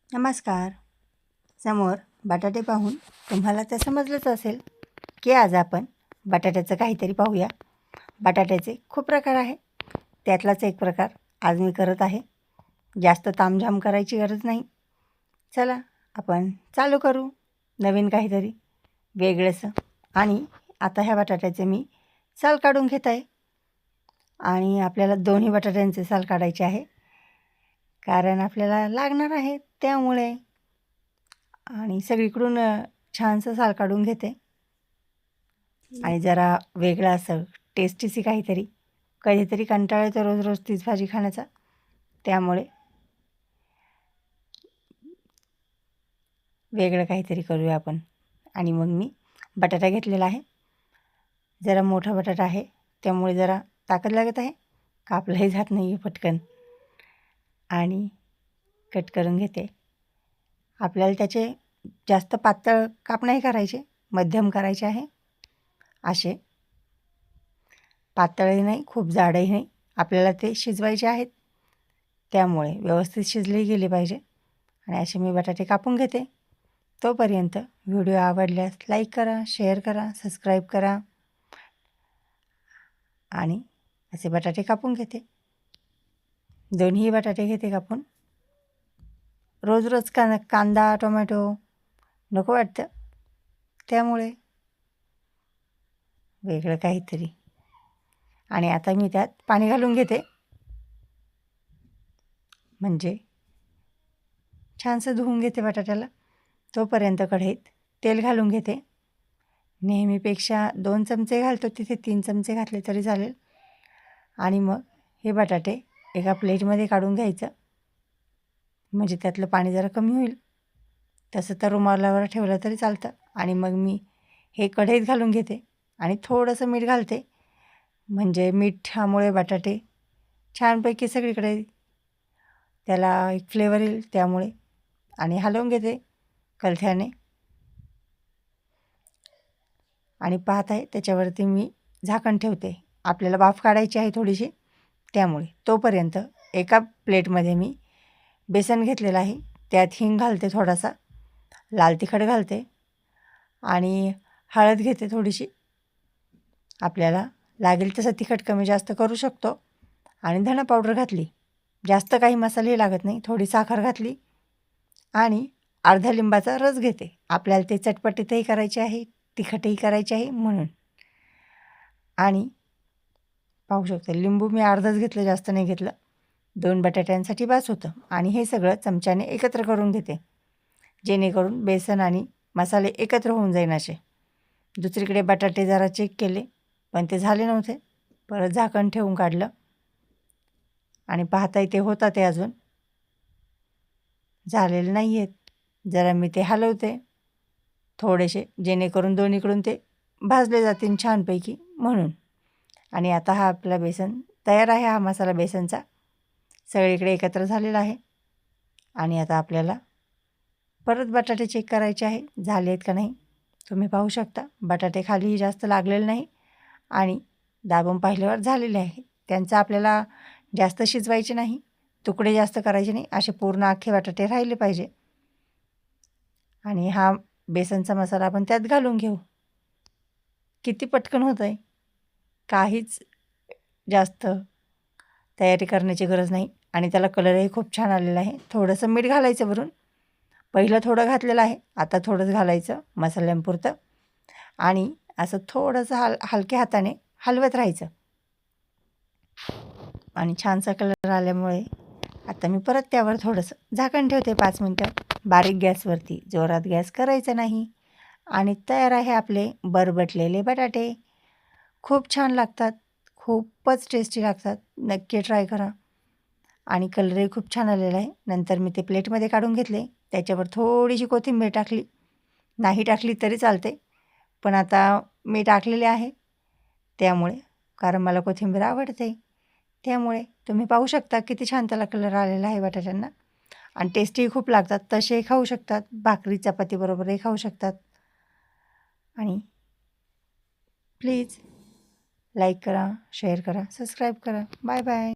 नमस्कार. समोर बटाटे पाहून तुम्हाला तर समजलंच असेल की आज आपण बटाट्याचं काहीतरी पाहूया. बटाट्याचे खूप प्रकार आहे, त्यातलाच एक प्रकार आज मी करत आहे. जास्त तामझाम करायची गरज नाही. चला आपण चालू करू नवीन काहीतरी वेगळंसं. आणि आता ह्या बटाट्याचे मी साल काढून घेत आहे आणि आपल्याला दोन्ही बटाट्यांचे साल काढायचे आहे, कारण आपल्याला लागणार आहे त्यामुळे. आणि सगळीकडून छानसं साल काढून घेते आणि जरा वेगळं असं टेस्टीची काहीतरी. कधीतरी कंटाळा येतो रोज रोज तीच भाजी खाण्याचा, त्यामुळे वेगळं काहीतरी करूया आपण. आणि मग मी बटाटा घेतलेला आहे, जरा मोठा बटाटा आहे त्यामुळे जरा ताकद लागत आहे, कापलाही जात नाही आहे पटकन. आणि कट करून घेते. आपल्याला त्याचे जास्त पातळ काप नाही करायचे, मध्यम करायचे आहे. असे पातळही नाही खूप जाडही नाही, आपल्याला ते शिजवायचे आहेत, त्यामुळे व्यवस्थित शिजले गेले पाहिजे. आणि असे मी बटाटे कापून घेते. तोपर्यंत व्हिडिओ आवडल्यास लाईक करा, शेअर करा, सबस्क्राईब करा. आणि असे बटाटे कापून घेते, दोन्ही बटाटे घेते कापून. रोज रोज कांदा टोमॅटो नको वाटतं, त्यामुळे वेगळं काहीतरी. आणि आता मी त्यात पाणी घालून घेते, म्हणजे छानसं धुवून घेते बटाट्याला. तोपर्यंत कढईत तेल घालून घेते. नेहमीपेक्षा 2 चमचे घालतो, तिथे 3 चमचे घातले तरी चालेल. आणि मग हे बटाटे एका प्लेटमध्ये काढून घ्यायचं, म्हणजे त्यातलं पाणी जरा कमी होईल. तसं तर रुमालावर ठेवलं तरी चालतं. आणि मग मी हे कढईत घालून घेते आणि थोडंसं मीठ घालते, म्हणजे मिठामुळे बटाटे छानपैकी सगळीकडे त्याला एक फ्लेवर येईल, त्यामुळे. आणि हलवून घेते कलथ्याने. आणि पाहत आहे त्याच्यावरती मी झाकण ठेवते, आपल्याला वाफ काढायची आहे थोडीशी, त्यामुळे. तोपर्यंत एका प्लेटमध्ये मी बेसन घेतलेलं आहे, त्यात हिंग घालते, थोडासा लाल तिखट घालते आणि हळद घेते थोडीशी. आपल्याला लागेल तसं तिखट कमी जास्त करू शकतो. आणि धना पावडर घातली, जास्त काही मसाले लागत नाही. थोडी साखर घातली आणि अर्धा लिंबाचा रस घेते. आपल्याला ते चटपटीतही करायचे आहे, तिखटही करायचे आहे म्हणून. आणि पाहू शकतो लिंबू मी अर्धच घेतलं, जास्त नाही घेतलं, 2 बटाट्यांसाठी बस होतं. आणि हे सगळं चमच्याने एकत्र करून घेते, जेणेकरून बेसन आणि मसाले एकत्र होऊन जाईन असे. दुसरीकडे बटाटे जरा चेक केले, पण ते झाले नव्हते. परत झाकण ठेवून काढलं आणि पाहता ते होता, ते अजून झालेले नाही आहेत. जरा मी ते हलवते थोडेसे, जेणेकरून दोन्हीकडून ते भाजले जातील छानपैकी म्हणून. आणि आता हा आपला बेसन तयार आहे, हा मसाला बेसनचा सगळीकडे एकत्र झालेला आहे. आणि आता आपल्याला परत बटाटे चेक करायचे आहे, झाले आहेत का नाही. तुम्ही पाहू शकता बटाटे खालीही जास्त लागलेले नाही आणि दाबून पाहिल्यावर झालेले आहे. त्यांचं आपल्याला जास्त शिजवायचे नाही, तुकडे जास्त करायचे नाही, असे पूर्ण अख्खे बटाटे राहिले पाहिजे. आणि हा बेसनचा मसाला आपण त्यात घालून घेऊ. किती पटकन होतं आहे, काहीच जास्त तयारी करण्याची गरज नाही. आणि त्याला कलरही खूप छान आलेला आहे. थोडंसं मीठ घालायचं वरून, पहिलं थोडं घातलेलं आहे, आता थोडंच घालायचं मसाल्यांपुरतं. आणि असं थोडंसं हलक्या हाताने हलवत राहायचं. आणि छानसा कलर आल्यामुळे आता मी परत त्यावर थोडंसं झाकण ठेवते 5 मिनटं, बारीक गॅसवरती, जोरात गॅस करायचा नाही. आणि तयार आहे आपले बरबटलेले बटाटे. खूप छान लागतात, खूपच टेस्टी लागतात, नक्की ट्राय करा. आणि कलरही खूप छान आलेला आहे. नंतर मी ते प्लेटमध्ये काढून घेतले, त्याच्यावर थोडीशी कोथिंबीर टाकली, नाही टाकली तरी चालते, पण आता मी टाकलेले आहे त्यामुळे, कारण मला कोथिंबीर आवडते. त्यामुळे तुम्ही पाहू शकता किती छान त्याला कलर आलेला आहे बटाट्यांना. आणि टेस्टीही खूप लागतात, तसेही खाऊ शकतात, भाकरी चपातीबरोबरही खाऊ शकतात. आणि प्लीज लाईक करा, शेअर करा, सबस्क्राईब करा. Bye bye.